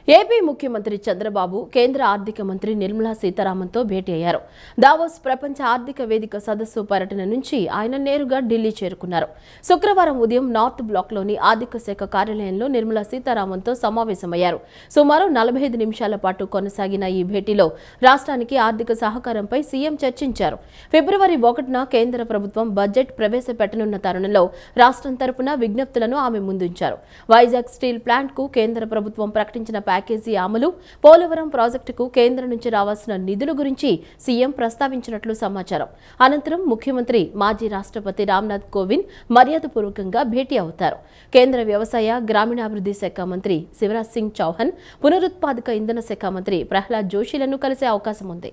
AP ముఖ్యమంత్రి చంద్రబాబు కేంద్ర ఆర్థిక మంత్రి నిర్మలా సీతారామన్తో భేటీ అయ్యారు. దావోస్ ప్రపంచ ఆర్థిక వేదిక సదస్సు పర్యటన నుంచి ఆయన నేరుగా ఢిల్లీ చేరుకున్నారు. శుక్రవారం ఉదయం నార్త్ బ్లాక్లోని ఆర్థిక శాఖ కార్యాలయంలో నిర్మలా సీతారామన్తో సమావేశమయ్యారు. సుమారు 45 నిమిషాల పాటు కొనసాగిన ఈ భేటీలో రాష్ట్రానికి ఆర్థిక సహకారంపై సీఎం చర్చించారు. ఫిబ్రవరి 1న కేంద్ర ప్రభుత్వం బడ్జెట్ ప్రవేశపెట్టనున్న తరుణంలో రాష్ట్రం తరపున విజ్ఞప్తులను ఆమె ముందుంచారు. వైజాగ్ స్టీల్ ప్లాంట్కు కేంద్ర ప్రభుత్వం ప్రకటించిన ప్యాకేజీ అమలు, పోలవరం ప్రాజెక్టుకు కేంద్రం నుంచి రావాల్సిన నిధుల గురించి సీఎం ప్రస్తావించినట్లు సమాచారం. అనంతరం ముఖ్యమంత్రి మాజీ రాష్ట్రపతి రామ్నాథ్ కోవింద్ మర్యాదపూర్వకంగా భేటీ అవుతారు. కేంద్ర వ్యవసాయ, గ్రామీణాభివృద్ధి శాఖ మంత్రి శివరాజ్ సింగ్ చౌహాన్, పునరుత్పాదక ఇంధన శాఖ మంత్రి ప్రహ్లాద్ జోషిలను కలిసే అవకాశం ఉంది.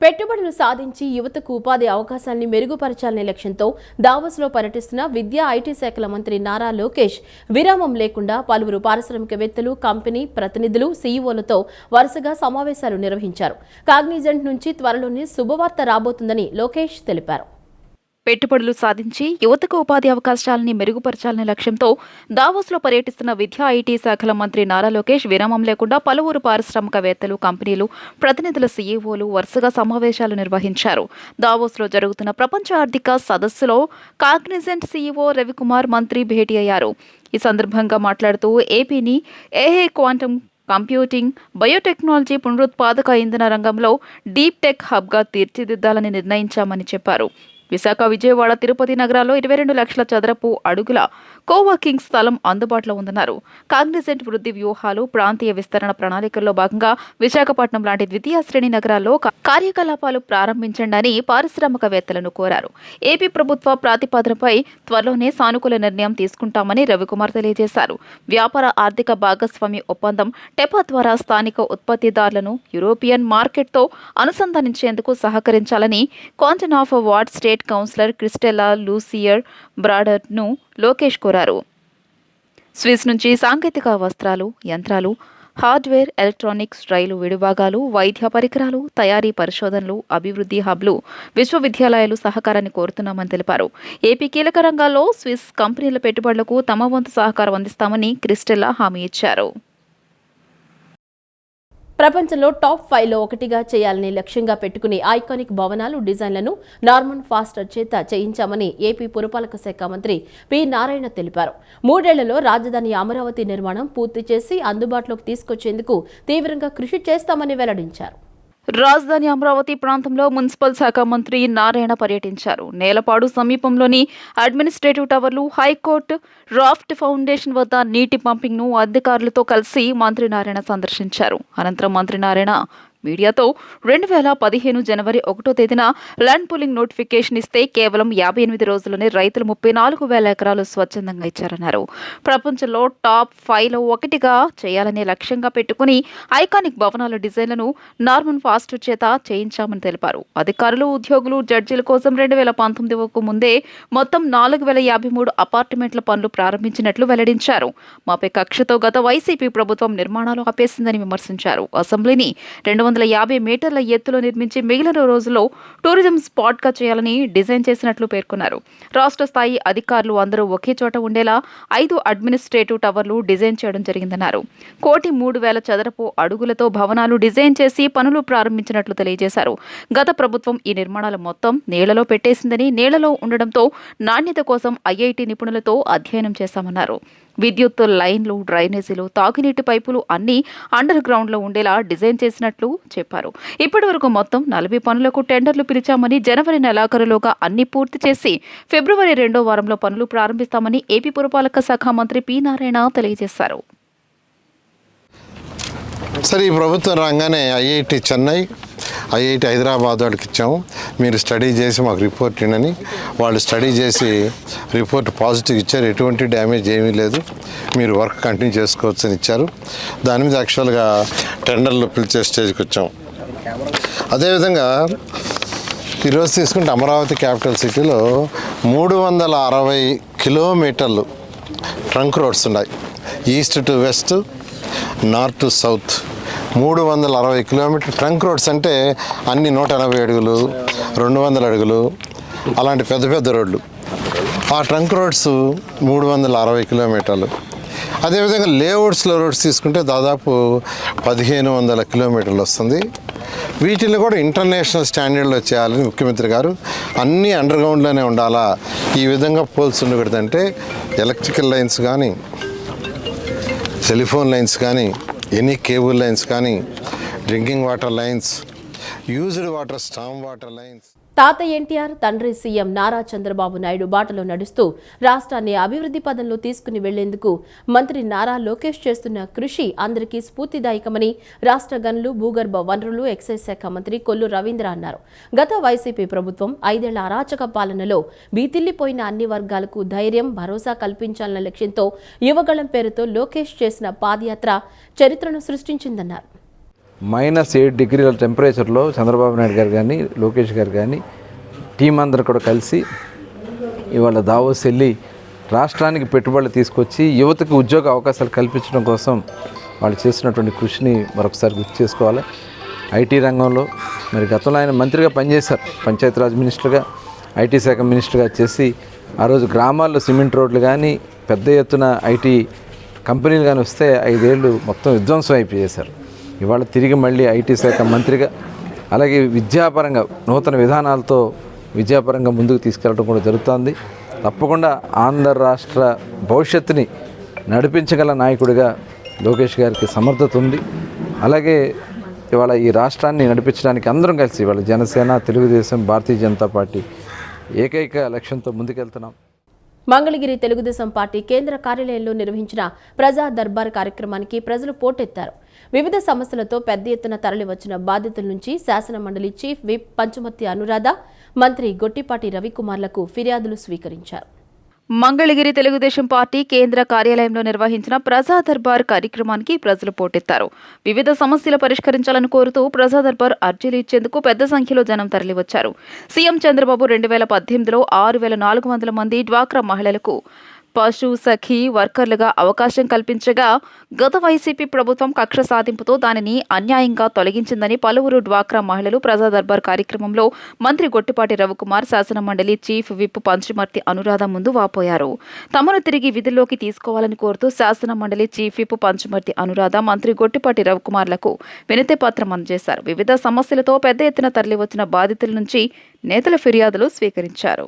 పెట్టుబడులు సాధించి యువతకు ఉపాధి అవకాశాన్ని మెరుగుపరచాలనే లక్ష్యంతో దావోస్లో పర్యటిస్తున్న విద్యా, ఐటీ శాఖల మంత్రి నారా లోకేష్ విరామం లేకుండా పలువురు పారిశ్రామికవేత్తలు, కంపెనీ ప్రతినిధులు, సీఈఓలతో వరుసగా సమావేశాలు నిర్వహించారు. కాగ్నిజెంట్ నుంచి త్వరలోనే శుభవార్త రాబోతుందని లోకేష్ తెలిపారు. పెట్టుబడులు సాధించి యువతకు ఉపాధి అవకాశాలని మెరుగుపరచాలనే లక్ష్యంతో దావోస్లో పర్యటిస్తున్న విద్యా, ఐటీ శాఖల మంత్రి నారా లోకేష్ విరామం లేకుండా పలువురు పారిశ్రామికవేత్తలు, కంపెనీలు ప్రతినిధుల సీఈఓలు వరుసగా సమావేశాలు నిర్వహించారు. దావోస్లో జరుగుతున్న ప్రపంచ ఆర్థిక సదస్సులో కాగ్నిజెంట్ సీఈఓ రవికుమార్ మంత్రి భేటీ అయ్యారు. ఈ సందర్భంగా మాట్లాడుతూ ఏపీని ఏఐ, క్వాంటమ్ కంప్యూటింగ్, బయోటెక్నాలజీ, పునరుత్పాదక ఇంధన రంగంలో డీప్ టెక్ హబ్గా తీర్చిదిద్దాలని నిర్ణయించామని చెప్పారు. విశాఖ, విజయవాడ, తిరుపతి నగరాల్లో 22 లక్షల చదరపు అడుగుల కోవర్కింగ్ స్థలం అందుబాటులో ఉందన్నారు. కాగ్నిజెంట్ వృద్ధి వ్యూహాలు, ప్రాంతీయ విస్తరణ ప్రణాళికల్లో భాగంగా విశాఖపట్నం లాంటి ద్వితీయ శ్రేణి నగరాల్లో కార్యకలాపాలు ప్రారంభించండి అని పారిశ్రామికవేత్తలను కోరారు. ఏపీ ప్రభుత్వ ప్రతిపాదనపై త్వరలోనే సానుకూల నిర్ణయం తీసుకుంటామని రవికుమార్ తెలియజేశారు. వ్యాపార ఆర్థిక భాగస్వామి ఒప్పందం టెపా ద్వారా స్థానిక ఉత్పత్తిదారులను యూరోపియన్ మార్కెట్తో అనుసంధానించేందుకు సహకరించాలని canton of Vaud state councillor Christelle Luisier బ్రాడర్ను లోకేష్ కోరారు. స్విస్ నుంచి సాంకేతిక వస్త్రాలు, యంత్రాలు, హార్డ్వేర్, ఎలక్ట్రానిక్స్, రైలు విడిభాగాలు, వైద్య పరికరాలు తయారీ, పరిశోధనలు, అభివృద్ధి హబ్లు, విశ్వవిద్యాలయాలు సహకారాన్ని కోరుతున్నామని తెలిపారు. ఏపీ కీలక రంగాల్లో స్విస్ కంపెనీల పెట్టుబడులకు తమ వంతు సహకారం అందిస్తామని క్రిస్టెల్లా హామీ ఇచ్చారు. ప్రపంచంలో టాప్ 5లో ఒకటిగా చేయాలని లక్ష్యంగా పెట్టుకుని ఐకానిక్ భవనాలు డిజైన్లను నార్మన్ ఫాస్టర్ చేత చేయించామని ఏపీ పురపాలక శాఖ మంత్రి పి నారాయణ తెలిపారు. 3 ఏళ్లలో రాజధాని అమరావతి నిర్మాణం పూర్తి చేసి అందుబాటులోకి తీసుకొచ్చేందుకు తీవ్రంగా కృషి చేస్తామని వెల్లడించారు. రాజధాని అమరావతి ప్రాంతంలో మున్సిపల్ శాఖ మంత్రి నారాయణ పర్యటించారు. నేలపాడు సమీపంలోని అడ్మినిస్ట్రేటివ్ టవర్లు, హైకోర్టు, రాఫ్ట్ ఫౌండేషన్ వద్ద నీటి పంపింగ్ను అధికారులతో కలిసి మంత్రి నారాయణ సందర్శించారు. అనంతరం మంత్రి నారాయణ మీడియాతో 2015 జనవరి 1వ తేదీన ల్యాండ్ పూలింగ్ నోటిఫికేషన్ ఇస్తే కేవలం 58 రోజుల్లోనే రైతులు 34,000 ఎకరాలు స్వచ్ఛందంగా ఇచ్చారన్నారు. ప్రపంచంలో టాప్ 5లో ఒకటిగా చేయాలనే లక్ష్యంగా పెట్టుకుని ఐకానిక్ భవనాల డిజైన్లను నార్మన్ ఫాస్టర్ చేత చేయించామని తెలిపారు. అధికారులు, ఉద్యోగులు, జడ్జీల కోసం 2019కు ముందే మొత్తం 4,053 అపార్ట్మెంట్ల పనులు ప్రారంభించినట్లు వెల్లడించారు. మాపై కక్షతో గత వైసీపీ ప్రభుత్వం నిర్మాణాలు ఆపేసిందని విమర్శించారు. అసెంబ్లీని 250 మీటర్ల ఎత్తులో నిర్మించి మిగిలిన రోజుల్లో టూరిజం స్పాట్గా చేయాలని డిజైన్ చేసినట్లు పేర్కొన్నారు. రాష్ట్ర స్థాయి అధికారులు అందరూ ఒకే చోట ఉండేలా 5 అడ్మినిస్ట్రేటివ్ టవర్లు డిజైన్ చేయడం జరిగిందన్నారు. 1,03,000 చదరపు అడుగులతో భవనాలు డిజైన్ చేసి పనులు ప్రారంభించినట్లు తెలియజేశారు. గత ప్రభుత్వం ఈ నిర్మాణాలు మొత్తం నీళ్లలో పెట్టేసిందని, నీళ్లలో ఉండడంతో నాణ్యత కోసం ఐఐటి నిపుణులతో అధ్యయనం చేశామన్నారు. విద్యుత్ లైన్లు, డ్రైనేజీలు, తాగునీటి పైపులు అన్నీ అండర్ గ్రౌండ్లో ఉండేలా డిజైన్ చేసినట్లు చెప్పారు. ఇప్పటి వరకు మొత్తం 40 పనులకు టెండర్లు పిలిచామని, జనవరి నెలాఖరులోగా అన్ని పూర్తి చేసి ఫిబ్రవరి 2వ వారంలో పనులు ప్రారంభిస్తామని ఏపీ పురపాలక శాఖ మంత్రి పి నారాయణ తెలియజేశారు. సరే, ఈ ప్రభుత్వం రాగానే ఐఐటి చెన్నై, ఐఐటి హైదరాబాద్ వాళ్ళకి ఇచ్చాము. మీరు స్టడీ చేసి మాకు రిపోర్ట్ ఇవ్వని వాళ్ళు స్టడీ చేసి రిపోర్ట్ పాజిటివ్ ఇచ్చారు. ఎటువంటి డ్యామేజ్ ఏమీ లేదు, మీరు వర్క్ కంటిన్యూ చేసుకోవచ్చు అని ఇచ్చారు. దాని మీద యాక్చువల్గా టెండర్లు పిలిచే స్టేజ్కి వచ్చాం. అదేవిధంగా ఈరోజు తీసుకుంటే అమరావతి క్యాపిటల్ సిటీలో 360 కిలోమీటర్లు ట్రంక్ రోడ్స్ ఉన్నాయి. East to west, north to south 360 kilometre trunk roads అంటే అన్ని 180 అడుగులు, 200 అడుగులు అలాంటి పెద్ద పెద్ద రోడ్లు. ఆ ట్రంక్ రోడ్స్ 360 కిలోమీటర్లు. అదేవిధంగా లేఅవుట్స్లో రోడ్స్ తీసుకుంటే దాదాపు 1500 కిలోమీటర్లు వస్తుంది. వీటిని కూడా ఇంటర్నేషనల్ స్టాండర్డ్లో చేయాలని ముఖ్యమంత్రి గారు అన్నీ అండర్గ్రౌండ్లోనే ఉండాలా, ఈ విధంగా పోల్స్ ఉండకూడదంటే ఎలక్ట్రికల్ లైన్స్ కానీ, టెలిఫోన్ లైన్స్ కానీ, ఎనీ కేబుల్ లైన్స్ కానీ, drinking water lines, used water, storm water lines. తాత ఎన్టీఆర్, తండ్రి సీఎం నారా చంద్రబాబు నాయుడు బాటలో నడుస్తూ రాష్ట్రాన్ని అభివృద్ధి పదంలో తీసుకుని వెళ్లేందుకు మంత్రి నారా లోకేష్ చేస్తున్న కృషి అందరికీ స్ఫూర్తిదాయకమని రాష్ట్ర గనులు, భూగర్భ వనరులు, ఎక్సైజ్ శాఖ మంత్రి కొల్లు రవీంద్ర అన్నారు. గత వైసీపీ ప్రభుత్వం 5 ఏళ్ల అరాచక పాలనలో బీతిల్లిపోయిన అన్ని వర్గాలకు ధైర్యం, భరోసా కల్పించాలన్న లక్ష్యంతో యువగళం పేరుతో లోకేష్ చేసిన పాదయాత్ర చరిత్రను సృష్టించిందన్నారు. -8 డిగ్రీల టెంపరేచర్లో చంద్రబాబు నాయుడు గారు కానీ, లోకేష్ గారు కానీ టీం అందరూ కూడా కలిసి ఇవాళ దావోస్ వెళ్ళి రాష్ట్రానికి పెట్టుబడులు తీసుకొచ్చి యువతకు ఉద్యోగ అవకాశాలు కల్పించడం కోసం వాళ్ళు చేస్తున్నటువంటి కృషిని మరొకసారి గుర్తు చేసుకోవాలి. ఐటీ రంగంలో మరి గతంలో ఆయన మంత్రిగా పనిచేశారు, పంచాయతీరాజ్ మినిస్టర్గా, ఐటీ శాఖ మినిస్టర్గా చేసి ఆ రోజు గ్రామాల్లో సిమెంట్ రోడ్లు కానీ, పెద్ద ఎత్తున ఐటీ కంపెనీలు కానీ వస్తే 5 ఏళ్ళు మొత్తం విధ్వంసం అయిపోయేశారు. ఇవాళ తిరిగి మళ్ళీ ఐటీ శాఖ మంత్రిగా, అలాగే విద్యాపరంగా నూతన విధానాలతో విద్యాపరంగా ముందుకు తీసుకెళ్ళడం కూడా జరుగుతుంది. తప్పకుండా ఆంధ్ర రాష్ట్ర భవిష్యత్తుని నడిపించగల నాయకుడిగా లోకేష్ గారికి సమర్థత ఉంది. అలాగే ఇవాళ ఈ రాష్ట్రాన్ని నడిపించడానికి అందరం కలిసి ఇవాళ జనసేన, తెలుగుదేశం, భారతీయ జనతా పార్టీ ఏకైక లక్ష్యంతో ముందుకెళ్తున్నాం. మంగళగిరి తెలుగుదేశం పార్టీ కేంద్ర కార్యాలయంలో నిర్వహించిన ప్రజా దర్బార్ కార్యక్రమానికి ప్రజలు పోటెత్తారు. వివిధ సమస్యలతో పెద్ద ఎత్తున తరలివచ్చిన బాధితుల నుంచి శాసన మండలి చీఫ్ విప్ పంచుమర్తి అనురాధ, మంత్రి గొట్టిపాటి రవికుమార్లకు ఫిర్యాదులు స్వీకరించారు. మంగళగిరి తెలుగుదేశం పార్టీ కేంద్ర కార్యాలయంలో నిర్వహించిన ప్రజా దర్బార్ కార్యక్రమానికి ప్రజలు పోటెత్తారు. వివిధ సమస్యలు పరిష్కరించాలని కోరుతూ ప్రజా దర్బార్ అర్జీలు ఇచ్చేందుకు పెద్ద సంఖ్యలో జనం తరలివచ్చారు. సీఎం చంద్రబాబు 2018లో 6400 మంది డ్వాక్రా మహిళలకు పశు సఖీ వర్కర్లుగా అవకాశం కల్పించగా గత వైసీపీ ప్రభుత్వం కక్ష సాధింపుతో దానిని అన్యాయంగా తొలగించిందని పలువురు డ్వాక్రా మహిళలు ప్రజా దర్బార్ కార్యక్రమంలో మంత్రి గొట్టిపాటి రవికుమార్, శాసన మండలి చీఫ్ విప్ పంచుమర్తి అనురాధ ముందు వాపోయారు. తమను తిరిగి విధుల్లోకి తీసుకోవాలని కోరుతూ శాసన మండలి చీఫ్ విప్ పంచుమర్తి అనురాధ, మంత్రి గొట్టిపాటి రవికుమార్లకు వినతి పత్రం అందజేశారు. వివిధ సమస్యలతో పెద్ద ఎత్తున తరలివచ్చిన బాధితుల నుంచి నేతల ఫిర్యాదులు స్వీకరించారు.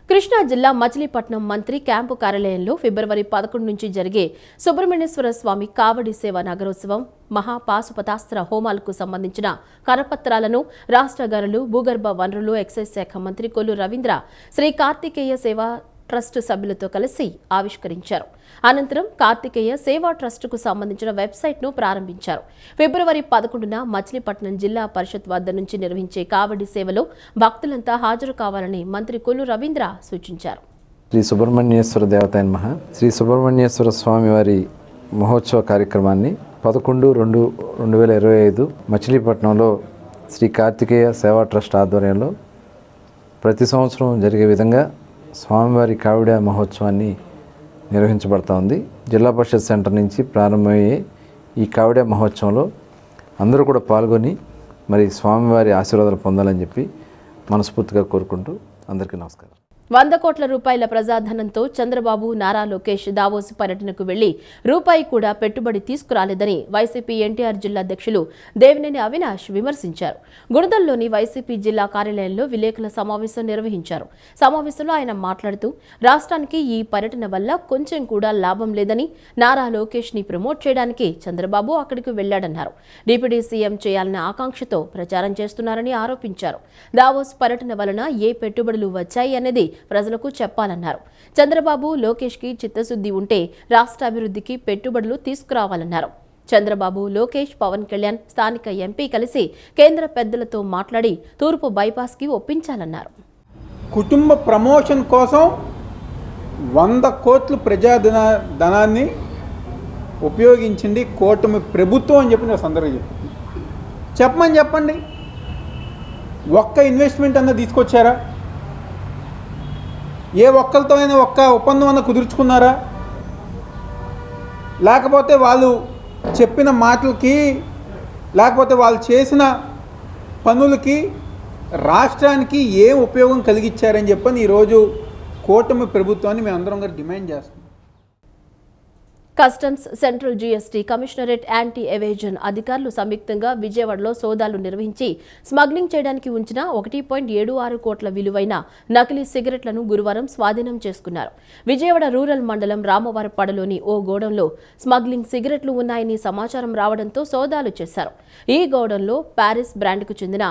కృష్ణా జిల్లా మచిలీపట్నం మంత్రి క్యాంపు కార్యాలయంలో ఫిబ్రవరి 11 నుంచి జరిగే సుబ్రహ్మణ్యేశ్వర స్వామి కావడి సేవ నగరోత్సవం, మహాపాశుపతాస్త్ర హోమాలకు సంబంధించిన కరపత్రాలను రాష్ట్ర గనులు, భూగర్భ వనరులు, ఎక్సైజ్ శాఖ మంత్రి కొల్లు రవీంద్ర శ్రీ కార్తికేయ సేవా ట్రస్ట్ సభ్యులతో కలిసి ఆవిష్కరించారు. అనంతరం కార్తికేయ సేవా ట్రస్టుకు సంబంధించిన వెబ్సైట్ను ప్రారంభించారు. ఫిబ్రవరి 11న మచిలీపట్నం జిల్లా పరిషత్ వద్ద నుంచి నిర్వహించే కావడి సేవలో భక్తులంతా హాజరు కావాలని మంత్రి కొల్లు రవీంద్ర సూచించారు. శ్రీ సుబ్రహ్మణ్యేశ్వర దేవతాయ నమః. శ్రీ సుబ్రహ్మణ్యేశ్వర స్వామి వారి మహోత్సవ కార్యక్రమాన్ని 11/2/2025 మచిలీపట్నంలో శ్రీ కార్తికేయ సేవా ట్రస్ట్ ఆధ్వర్యంలో ప్రతి సంవత్సరం జరిగే విధంగా స్వామివారి కావిడ మహోత్సవాన్ని నిర్వహించబడతా ఉంది. జిల్లా పరిషత్ సెంటర్ నుంచి ప్రారంభమయ్యే ఈ కావిడ మహోత్సవంలో అందరూ కూడా పాల్గొని మరి స్వామివారి ఆశీర్వాదాలు పొందాలని చెప్పి మనస్ఫూర్తిగా కోరుకుంటూ అందరికీ నమస్కారం. 100 కోట్ల రూపాయల ప్రజాధనంతో చంద్రబాబు, నారా లోకేష్ దావోస్ పర్యటనకు వెళ్లి రూపాయి కూడా పెట్టుబడి తీసుకురాలేదని వైసీపీ ఎన్టీఆర్ జిల్లా అధ్యక్షులు దేవినేని అవినాష్ విమర్శించారు. గుణదల్లోని వైసీపీ జిల్లా కార్యాలయంలో విలేకరుల సమావేశం నిర్వహించారు. సమావేశంలో ఆయన మాట్లాడుతూ రాష్ట్రానికి ఈ పర్యటన వల్ల కొంచెం కూడా లాభం లేదని, నారా లోకేష్ ని ప్రమోట్ చేయడానికి చంద్రబాబు అక్కడికి వెళ్లాడన్నారు. డిప్యూటీ సీఎం చేయాలన్న ఆకాంక్షతో ప్రచారం చేస్తున్నారని ఆరోపించారు. దావోస్ పర్యటన వలన ఏ పెట్టుబడులు వచ్చాయి అనేది ప్రజలకు చెప్పాలన్నారు. చంద్రబాబు, లోకేష్ కి చిత్తశుద్ధి ఉంటే రాష్ట్ర అభివృద్ధికి పెట్టుబడులు తీసుకురావాలన్నారు. చంద్రబాబు, లోకేష్, పవన్ కళ్యాణ్ స్థానిక ఎంపీ కలిసి కేంద్ర పెద్దలతో మాట్లాడి తూర్పు బైపాస్ కి ఒప్పించాలన్నారు. కుటుంబ ప్రమోషన్ కోసం 100 కోట్ల ప్రజాధనాన్ని ఉపయోగించింది కూటమి ప్రభుత్వం అని చెప్పి నేను సందర్భంగా చెప్పండి. ఒక్క ఇన్వెస్ట్మెంట్ అన్న తీసుకొచ్చారా? ఏ ఒక్కరితో అయినా ఒక్క ఒప్పందం అన్న కుదుర్చుకున్నారా? లేకపోతే వాళ్ళు చెప్పిన మాటలకి, లేకపోతే వాళ్ళు చేసిన పనులకి రాష్ట్రానికి ఏం ఉపయోగం కలిగించారని చెప్పని ఈరోజు కూటమి ప్రభుత్వాన్ని మేము అందరం గారు డిమాండ్ చేస్తున్నాం. Customs, central GST, commissionerate anti evasion అధికారులు సంయుక్తంగా విజయవాడలో సోదాలు నిర్వహించి స్మగ్లింగ్ చేయడానికి ఉంచిన 1.76 కోట్ల విలువైన నకిలీ సిగరెట్లను గురువారం స్వాధీనం చేసుకున్నారు. విజయవాడ రూరల్ మండలం రామవరపాడులోని ఓ గోడౌన్లో స్మగ్లింగ్ సిగరెట్లు ఉన్నాయని సమాచారం రావడంతో సోదాలు చేశారు. ఈ గోడౌన్లో ప్యారిస్ బ్రాండ్కు చెందిన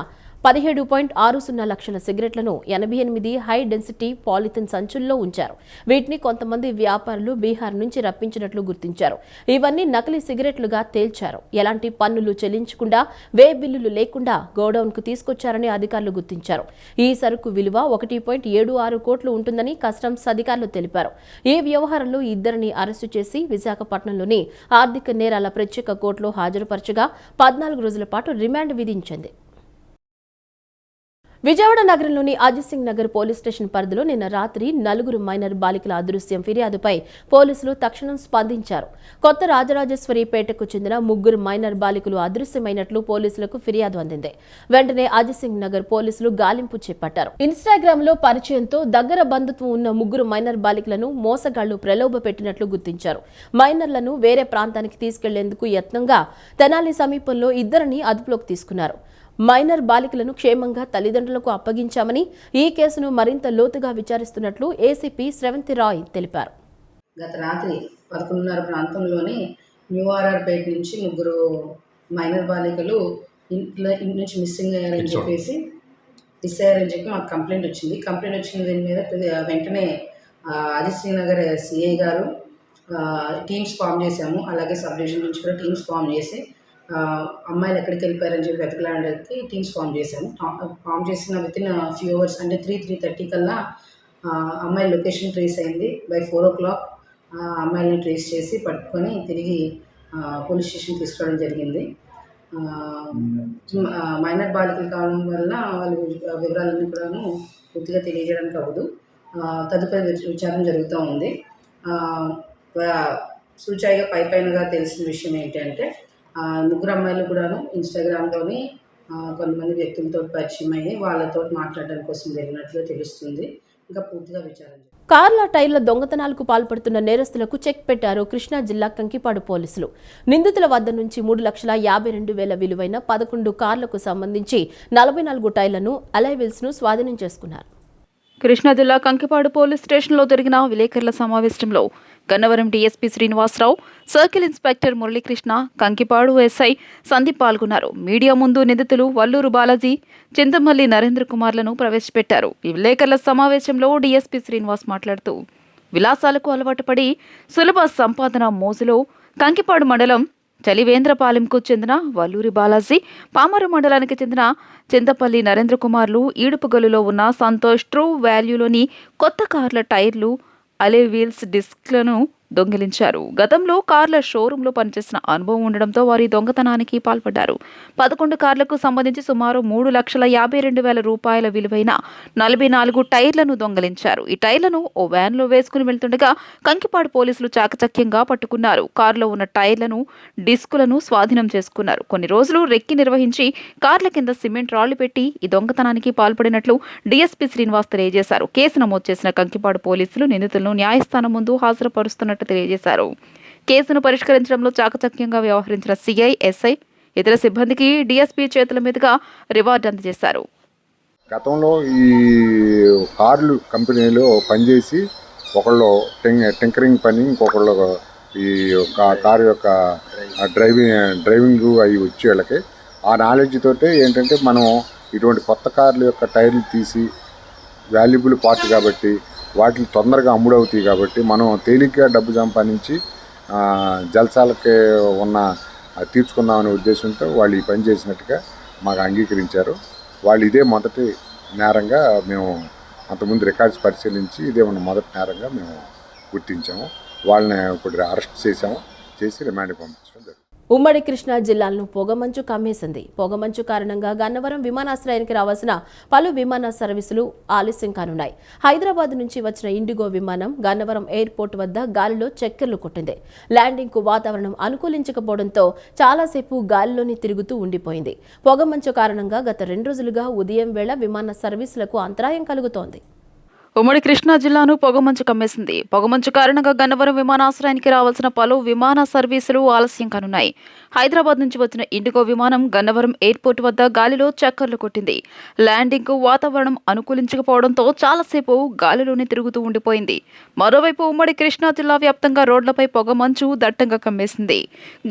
17.60 లక్షల సిగరెట్లను 88 హై డెన్సిటీ పాలిథిన్ సంచుల్లో ఉంచారు. వీటిని కొంతమంది వ్యాపారులు బీహార్ నుంచి రప్పించినట్లు గుర్తించారు. ఇవన్నీ నకిలీ సిగరెట్లుగా తేల్చారు. ఎలాంటి పన్నులు చెల్లించకుండా, వే బిల్లులు లేకుండా గోడౌన్కు తీసుకొచ్చారని అధికారులు గుర్తించారు. ఈ సరుకు విలువ 1.76 కోట్లు ఉంటుందని కస్టమ్స్ అధికారులు తెలిపారు. ఈ వ్యవహారంలో ఇద్దరిని అరెస్టు చేసి విశాఖపట్నంలోని ఆర్థిక నేరాల ప్రత్యేక కోర్టులో హాజరుపరచగా 14 రోజుల పాటు రిమాండ్ విధించింది. విజయవాడ నగరంలోని అజిత్ సింగ్ నగర్ పోలీస్ స్టేషన్ పరిధిలో నిన్న రాత్రి 4 మైనర్ బాలికల అదృశ్యం ఫిర్యాదుపై పోలీసులు తక్షణం స్పందించారు. కొత్త రాజరాజేశ్వరిపేటకు చెందిన 3 మైనర్ బాలికలు అదృశ్యమైనట్లు పోలీసులకు ఫిర్యాదు అందింది. వెంటనే అజిత్ సింగ్ నగర్ పోలీసులు గాలింపు చేపట్టారు. ఇన్స్టాగ్రామ్ లో పరిచయంతో దగ్గర బంధుత్వం ఉన్న 3 మైనర్ బాలికలను మోసగాళ్లు ప్రలోభ పెట్టినట్లు గుర్తించారు. మైనర్లను వేరే ప్రాంతానికి తీసుకెళ్లేందుకు యత్నంగా తెనాలి సమీపంలో ఇద్దరిని అదుపులోకి తీసుకున్నారు. మైనర్ బాలికలను క్షేమంగా తల్లిదండ్రులకు అప్పగించామని, ఈ కేసును మరింత లోతుగా విచారిస్తున్నట్లు ఏసీపీ శ్రవంతి రాయ్ తెలిపారు. గత రాత్రి 11:30 ప్రాంతంలోని న్యూ ఆర్ఆర్పేట నుంచి 3 మైనర్ బాలికలు ఇంటి నుంచి మిస్సింగ్ అయ్యారని చెప్పి మాకు కంప్లైంట్ వచ్చింది. కంప్లైంట్ వచ్చిన దీని మీద వెంటనే అజిత్ సింగ్ నగర్ సిఐ గారు టీమ్స్ ఫామ్ చేశాము. అలాగే సబ్ డివిజన్ నుంచి కూడా టీమ్స్ ఫామ్ చేసి అమ్మాయిలు ఎక్కడికి వెళ్ళిపోయారని చెప్పి వెతకడానికి టీమ్స్ ఫామ్ చేశాము. ఫామ్ చేసిన వితిన్ ఫ్యూ అవర్స్ అంటే 3:30 కల్లా అమ్మాయి లొకేషన్ ట్రేస్ అయింది. బై 4 o'clock అమ్మాయిని ట్రేస్ చేసి పట్టుకొని తిరిగి పోలీస్ స్టేషన్ తీసుకురావడం జరిగింది. మైనర్ బాలికలు కావడం వల్ల వాళ్ళ వివరాలన్నీ కూడాను పూర్తిగా తెలియజేయడానికి అవ్వదు. తదుపరి విచారణ జరుగుతూ ఉంది. సూచాయిగా పైపైనగా తెలిసిన విషయం ఏంటంటే 3 అమ్మాయిలు కూడాను ఇన్స్టాగ్రామ్లోని కొంతమంది వ్యక్తులతో పరిచయం అయ్యి వాళ్ళతో మాట్లాడడం కోసం వెళ్ళినట్లుగా తెలుస్తుంది. ఇంకా పూర్తిగా విచారణ. కార్ల టైర్ల దొంగతనాలకు పాల్పడుతున్న నేరస్తులకు చెక్ పెట్టారు కృష్ణా జిల్లా కంకిపాడు పోలీసులు. నిందితుల వద్ద నుంచి 3,52,000 విలువైన 11 కార్లకు సంబంధించి 44 టైర్లను, అలైవిల్స్ ను స్వాధీనం చేసుకున్నారు. కృష్ణా జిల్లా కంకిపాడు పోలీస్ స్టేషన్లో జరిగిన విలేకరుల సమావేశంలో Gannavaram DSP Srinivasarao, circle inspector Muralikrishna, Kankipadu SI Sandeep పాల్గొన్నారు. మీడియా ముందు నిందితులు వల్లూరు బాలాజీ, చింతమల్లి నరేంద్ర కుమార్లను ప్రవేశపెట్టారు. ఈ విలేకరుల సమావేశంలో డీఎస్పీ శ్రీనివాస్ మాట్లాడుతూ, విలాసాలకు అలవాటు పడి సులభ సంపాదన మోజులో కంకిపాడు మండలం చలివేంద్రపాలెంకు చెందిన వల్లూరి బాలాజీ, పామరు మండలానికి చెందిన చింతపల్లి నరేంద్ర కుమార్లు ఈడుపుగలులో ఉన్న సంతోష్ ట్రూ వాల్యూలోని కొత్త కార్ల టైర్లు, అలే వీల్స్ డిస్క్లను దొంగిలించారు. గతంలో కార్ల షోరూంలో పనిచేసిన అనుభవం ఉండడంతో వారి దొంగతనానికి పాల్పడ్డారు. 11 కార్లకు సంబంధించి సుమారు 3,52,000 రూపాయల విలువైన 44 టైర్లను దొంగిలించారు. ఈ టైర్లను ఓ వ్యాన్లో వేసుకుని వెళ్తుండగా కంకిపాడు పోలీసులు చాకచక్యంగా పట్టుకున్నారు. కారులో ఉన్న టైర్లను, డిస్కులను స్వాధీనం చేసుకున్నారు. కొన్ని రోజులు రెక్కి నిర్వహించి కార్ల కింద సిమెంట్ రాళ్లు పెట్టి ఈ దొంగతనానికి పాల్పడినట్లు డీఎస్పీ శ్రీనివాస్ తెలియజేశారు. కేసు నమోదు చేసిన కంకిపాడు పోలీసులు నిందితులను న్యాయస్థానం ముందు హాజరుపరుస్తున్నట్టు తెలియజేశారు. కేసును పరిష్కరించడంలో చాకచక్యంగా వ్యవహరించిన సిఐ, ఎస్ఐ, ఇతర సిబ్బందికి డీఎస్పీ చేతుల మీదుగా రివార్డు అందజేశారు. గతంలో ఈ కార్లు కంపెనీలో పనిచేసి ఒకళ్ళు టింకరింగ్ పని, ఇంకొకళ్ళు ఈ కారు యొక్క డ్రైవింగ్ అవి వచ్చే వాళ్ళకి ఆ నాలెడ్జ్ తోటే ఏంటంటే మనం ఇటువంటి కొత్త కార్ల యొక్క టైర్లు తీసి వాల్యుబుల్ పార్ట్ కాబట్టి వాటిని తొందరగా అమ్ముడవుతాయి కాబట్టి మనం తేలిగ్గా డబ్బు సంపాదించి జల్సాలకి ఉన్న తీర్చుకుందామనే ఉద్దేశంతో వాళ్ళు ఈ పని చేసినట్టుగా మాకు అంగీకరించారు. వాళ్ళు ఇదే మొదటి నేరంగా మేము అంతకుముందు రికార్డ్స్ పరిశీలించి ఇదే మన మొదటి నేరంగా మేము గుర్తించాము. వాళ్ళని ఇప్పుడు అరెస్ట్ చేసి రిమాండ్కి పంపించడం జరిగింది. ఉమ్మడి కృష్ణా జిల్లాలను పొగమంచు కమ్మేసింది. పొగమంచు కారణంగా గన్నవరం విమానాశ్రయానికి రావాల్సిన పలు విమాన సర్వీసులు ఆలస్యం కానున్నాయి. హైదరాబాద్ నుంచి వచ్చిన ఇండిగో విమానం గన్నవరం ఎయిర్పోర్ట్ వద్ద గాలిలో చక్కెర్లు కొట్టింది. ల్యాండింగ్ కు వాతావరణం అనుకూలించకపోవడంతో చాలాసేపు గాలిలోని తిరుగుతూ ఉండిపోయింది. పొగమంచు కారణంగా గత 2 రోజులుగా ఉదయం వేళ విమాన సర్వీసులకు అంతరాయం కలుగుతోంది. ఉమ్మడి కృష్ణా జిల్లాను పొగమంచు కమ్మేసింది. పొగమంచు కారణంగా గన్నవరం విమానాశ్రయానికి రావాల్సిన పలు విమాన సర్వీసులు ఆలస్యం కానున్నాయి. హైదరాబాద్ నుంచి వచ్చిన ఇండిగో విమానం గన్నవరం ఎయిర్పోర్ట్ వద్ద గాలిలో చక్కర్లు కొట్టింది. ల్యాండింగ్కు వాతావరణం అనుకూలించకపోవడంతో చాలాసేపు గాలిలోనే తిరుగుతూ ఉండిపోయింది. మరోవైపు ఉమ్మడి కృష్ణా జిల్లా వ్యాప్తంగా రోడ్లపై పొగమంచు దట్టంగా కమ్మేసింది.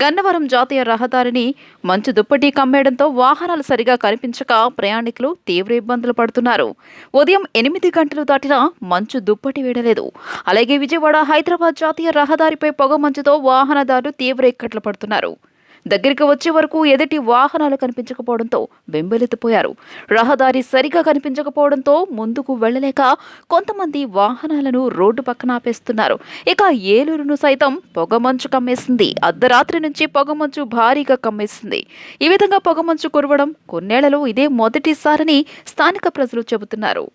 గన్నవరం జాతీయ రహదారిని మంచు దుప్పటి కమ్మేయడంతో వాహనాలు సరిగా కనిపించక ప్రయాణికులు తీవ్ర ఇబ్బందులు పడుతున్నారు. ఉదయం 8 గంటలు దాటిన మంచు దుప్పటి వేయలేదు. అలాగే విజయవాడ హైదరాబాద్ జాతీయ రహదారిపై పొగ మంచుతో వాహనదారులు తీవ్ర ఇక్కట్లు పడుతున్నారు. దగ్గరికి వచ్చే వరకు ఎదుటి వాహనాలు కనిపించకపోవడంతో బెంబేలెత్తిపోయారు. రహదారి సరిగా కనిపించకపోవడంతో ముందుకు వెళ్లలేక కొంతమంది వాహనాలను రోడ్డు పక్కన ఆపేస్తున్నారు. ఇక ఏలూరును సైతం పొగమంచు కమ్మేసింది. అర్ధరాత్రి నుంచి పొగమంచు భారీగా కమ్మేసింది. ఈ విధంగా పొగమంచు కురవడం కొన్నేళ్లలో ఇదే మొదటిసారని స్థానిక ప్రజలు చెబుతున్నారు.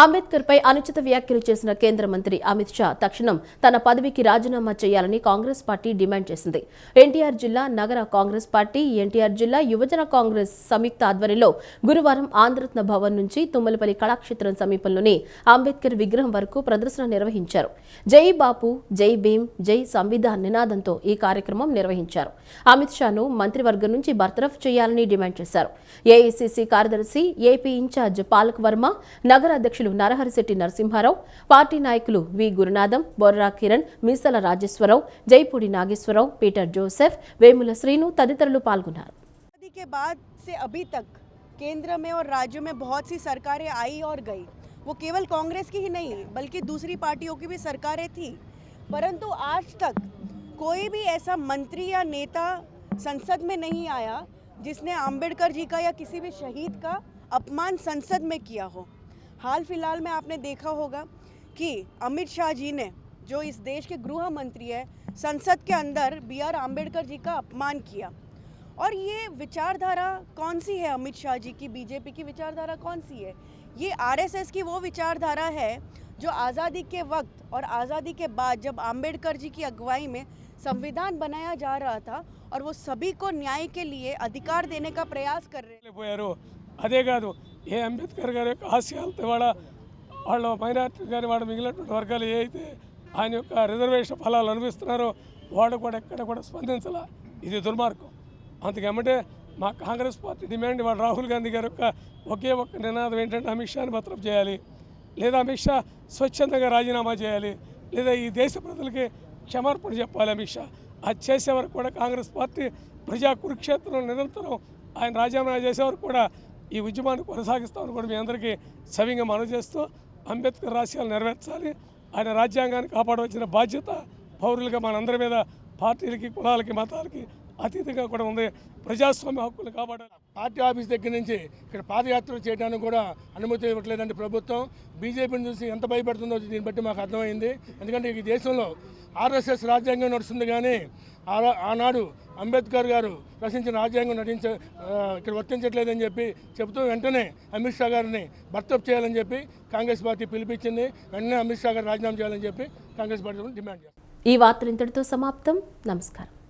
అంబేద్కర్పై అనుచిత వ్యాఖ్యలు చేసిన కేంద్ర మంత్రి అమిత్ షా తక్షణం తన పదవికి రాజీనామా చేయాలని కాంగ్రెస్ పార్టీ డిమాండ్ చేసింది. ఎన్టీఆర్ జిల్లా నగర కాంగ్రెస్ పార్టీ, ఎన్టీఆర్ జిల్లా యువజన కాంగ్రెస్ సంయుక్త ఆధ్వర్యంలో గురువారం ఆంధ్రరత్న భవన్ నుంచి తుమ్మలపల్లి కళాక్షేత్రం సమీపంలోని అంబేద్కర్ విగ్రహం వరకు ప్రదర్శన నిర్వహించారు. జై బాపు, జై భీమ్, జై సంవిధాన్ నినాదంతో ఈ కార్యక్రమం నిర్వహించారు. అమిత్ షాను మంత్రివర్గం నుంచి బర్తరఫ్ చేయాలని డిమాండ్ చేశారు. ఏఐసీసీ కార్యదర్శి, ఏపీ ఇన్ఛార్జ్ పాలక్ వర్మ, నగర అధ్యక్షులు నరహరిశెట్టి నరసింహారావు, పార్టీ నాయకులు వి గురునాథం, బొర్రా కిరణ్, మీసల రాజేశ్వరరావు, జైపూడి నాగేశ్వరరావు, పీటర్ జోసెఫ్, వేముల శ్రీను తదితరులు పాల్గొన్నారు. के बाद से अभी तक केंद्र में और राज्यों में बहुत सी सरकारें आई और गई. वो केवल कांग्रेस की ही नहीं बल्कि दूसरी पार्टियों की भी सरकारें थी, परंतु आज तक कोई भी ऐसा मंत्री या नेता संसद में नहीं आया जिसने अंबेडकर जी का या किसी भी शहीद का अपमान संसद में किया हो. हाल फिलहाल में आपने देखा होगा कि अमित शाह जी ने, जो इस देश के गृह मंत्री है, संसद के अंदर BR अम्बेडकर जी का अपमान किया. और ये विचारधारा कौन सी है अमित शाह जी की? बीजेपी की विचारधारा कौन सी है? ये RSS की वो विचारधारा है जो आज़ादी के वक्त और आज़ादी के बाद जब अम्बेडकर जी की अगुवाई में संविधान बनाया जा रहा था और वो सभी को न्याय के लिए अधिकार देने का प्रयास कर रहे हैं. అదే కాదు, ఏ అంబేద్కర్ గారి యొక్క ఆశయాలతో వాళ్ళ మైనార్టీ కానీ వాళ్ళ మిగిలినటువంటి వర్గాలు ఏ అయితే ఆయన యొక్క రిజర్వేషన్ ఫలాలు అనుభవిస్తున్నారో వాళ్ళు కూడా ఎక్కడ కూడా స్పందించాల. ఇది దుర్మార్గం. అందుకేమంటే మా కాంగ్రెస్ పార్టీ డిమాండ్ వాళ్ళ రాహుల్ గాంధీ గారి యొక్క ఒకే ఒక్క నినాదం ఏంటంటే అమిత్ షాని భద్రం చేయాలి, లేదా అమిత్ షా స్వచ్ఛందంగా రాజీనామా చేయాలి, లేదా ఈ దేశ ప్రజలకి క్షమార్పణ చెప్పాలి అమిత్ షా. అది చేసే వరకు కూడా కాంగ్రెస్ పార్టీ ప్రజా కురుక్షేత్రం నిరంతరం ఆయన రాజీనామా చేసే వరకు కూడా ఈ ఉద్యమాన్ని కొనసాగిస్తామని కూడా మీ అందరికీ సవింగా మనవి చేస్తూ అంబేద్కర్ ఆశయాలు నెరవేర్చాలి. ఆయన రాజ్యాంగాన్ని కాపాడవలసిన బాధ్యత పౌరులుగా మనందరి మీద, పార్టీలకి, కులాలకి, మతాలకి అతీతంగా కూడా ఉంది. ప్రజాస్వామ్య హక్కులు కాపాడాలి. పార్టీ ఆఫీస్ దగ్గర నుంచి ఇక్కడ పాదయాత్ర చేయడానికి కూడా అనుమతి ఇవ్వట్లేదండి ప్రభుత్వం. బీజేపీని చూసి ఎంత భయపడుతుందో దీన్ని బట్టి మాకు అర్థమైంది. ఎందుకంటే ఈ దేశంలో RSS రాజ్యాంగం నడుస్తుంది, కానీ ఆనాడు అంబేద్కర్ గారు రచించిన రాజ్యాంగం ఇక్కడ వర్తించట్లేదని చెబుతూ వెంటనే అమిత్ షా గారిని బర్తరఫ్ చేయాలని చెప్పి కాంగ్రెస్ పార్టీ పిలిపించింది. వెంటనే అమిత్ షా గారు రాజీనామా చేయాలని చెప్పి కాంగ్రెస్ పార్టీ డిమాండ్ చేస్తారు. ఈ వార్తలు ఇంతటితో సమాప్తం. నమస్కారం.